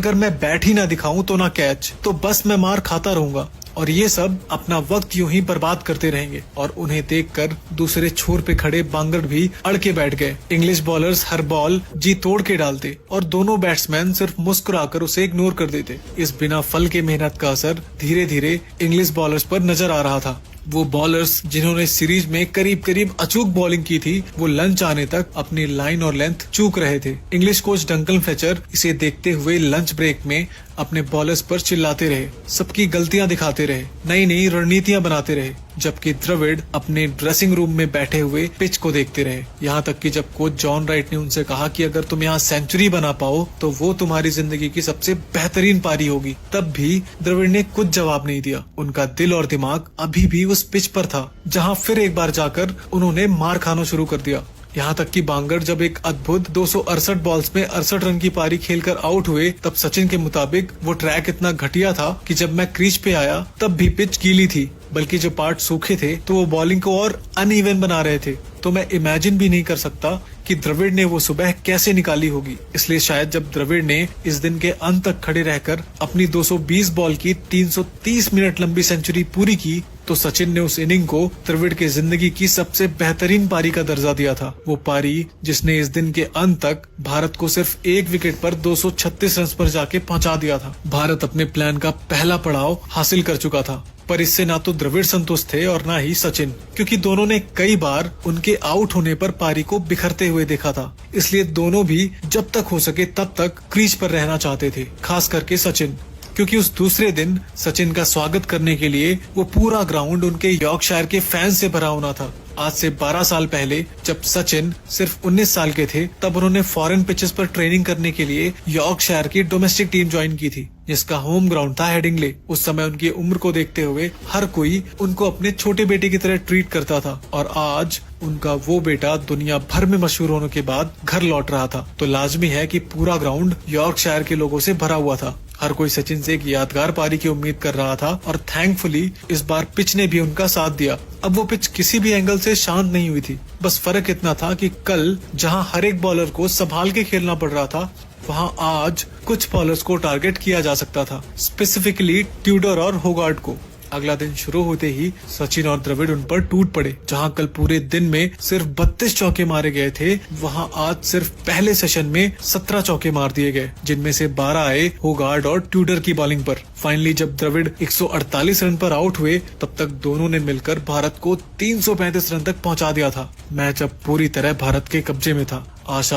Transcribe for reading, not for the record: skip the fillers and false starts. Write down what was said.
अगर मैं बैट ही ना दिखाऊं तो ना कैच, तो बस मैं मार खाता रहूंगा और ये सब अपना वक्त यूं ही बर्बाद करते रहेंगे। और उन्हें देखकर दूसरे छोर पे खड़े बांगड़ भी अड़ के बैठ गए। इंग्लिश बॉलर्स हर बॉल जी तोड़ के डालते और दोनों बैट्समैन सिर्फ मुस्कुराकर उसे इग्नोर कर देते। इस बिना फल के मेहनत का असर धीरे धीरे इंग्लिश बॉलर्स पर नजर आ रहा था। वो बॉलर्स जिन्होंने सीरीज में करीब करीब अचूक बॉलिंग की थी, वो लंच आने तक अपनी लाइन और लेंथ चूक रहे थे। इंग्लिश कोच डंकन फ्लेचर इसे देखते हुए लंच ब्रेक में अपने बॉलर्स पर चिल्लाते रहे, सबकी गलतियां दिखाते रहे, नई नई रणनीतियां बनाते रहे, जबकि द्रविड़ अपने ड्रेसिंग रूम में बैठे हुए पिच को देखते रहे। यहाँ तक कि जब कोच जॉन राइट ने उनसे कहा कि अगर तुम यहाँ सेंचुरी बना पाओ तो वो तुम्हारी जिंदगी की सबसे बेहतरीन पारी होगी, तब भी द्रविड़ ने कुछ जवाब नहीं दिया। उनका दिल और दिमाग अभी भी उस पिच पर था जहाँ फिर एक बार जाकर उन्होंने मार खाना शुरू कर दिया। यहाँ तक कि बांगड़ जब एक अद्भुत 268 बॉल्स में 68 रन की पारी खेलकर आउट हुए, तब सचिन के मुताबिक वो ट्रैक इतना घटिया था कि जब मैं क्रीज पे आया तब भी पिच गीली थी, बल्कि जो पार्ट सूखे थे तो वो बॉलिंग को और अनइवन बना रहे थे। तो मैं इमेजिन भी नहीं कर सकता कि द्रविड़ ने वो सुबह कैसे निकाली होगी। इसलिए शायद जब द्रविड़ ने इस दिन के अंत तक खड़े रहकर अपनी 220 बॉल की 330 मिनट लंबी सेंचुरी पूरी की, तो सचिन ने उस इनिंग को द्रविड़ की जिंदगी की सबसे बेहतरीन पारी का दर्जा दिया था। वो पारी जिसने इस दिन के अंत तक भारत को सिर्फ एक विकेट पर 236 रन पर जाके पहुंचा दिया था। भारत अपने प्लान का पहला पड़ाव हासिल कर चुका था, पर इससे ना तो द्रविड़ संतुष्ट थे और ना ही सचिन, क्योंकि दोनों ने कई बार उनके आउट होने पर पारी को बिखरते हुए देखा था। इसलिए दोनों भी जब तक हो सके तब तक क्रीज पर रहना चाहते थे, खास करके सचिन, क्योंकि उस दूसरे दिन सचिन का स्वागत करने के लिए वो पूरा ग्राउंड उनके यॉर्कशायर के फैंस से भरा होना था। आज से 12 साल पहले जब सचिन सिर्फ 19 साल के थे, तब उन्होंने फॉरेन पिचेस पर ट्रेनिंग करने के लिए यॉर्कशायर की डोमेस्टिक टीम ज्वाइन की थी, जिसका होम ग्राउंड था हेडिंग्ले। उस समय उनकी उम्र को देखते हुए हर कोई उनको अपने छोटे बेटे की तरह ट्रीट करता था, और आज उनका वो बेटा दुनिया भर में मशहूर होने के बाद घर लौट रहा था, तो लाजमी है कि पूरा ग्राउंड यॉर्कशायर के लोगों से भरा हुआ था। हर कोई सचिन से एक यादगार पारी की उम्मीद कर रहा था, और थैंकफुली इस बार पिच ने भी उनका साथ दिया। अब वो पिच किसी भी एंगल से शांत नहीं हुई थी, बस फर्क इतना था कि कल जहां हर एक बॉलर को संभाल के खेलना पड़ रहा था, वहां आज कुछ बॉलर्स को टारगेट किया जा सकता था, स्पेसिफिकली ट्यूडर और होगार्ड को। अगला दिन शुरू होते ही सचिन और द्रविड़ उन पर टूट पड़े। जहां कल पूरे दिन में सिर्फ 32 चौके मारे गए थे, वहां आज सिर्फ पहले सेशन में 17 चौके मार दिए गए, जिनमें से 12 आए होगार्ड और ट्यूडर की बॉलिंग पर। फाइनली जब द्रविड़ 148 रन पर आउट हुए, तब तक दोनों ने मिलकर भारत को 335 रन तक पहुंचा दिया था। मैच अब पूरी तरह भारत के कब्जे में था। आशा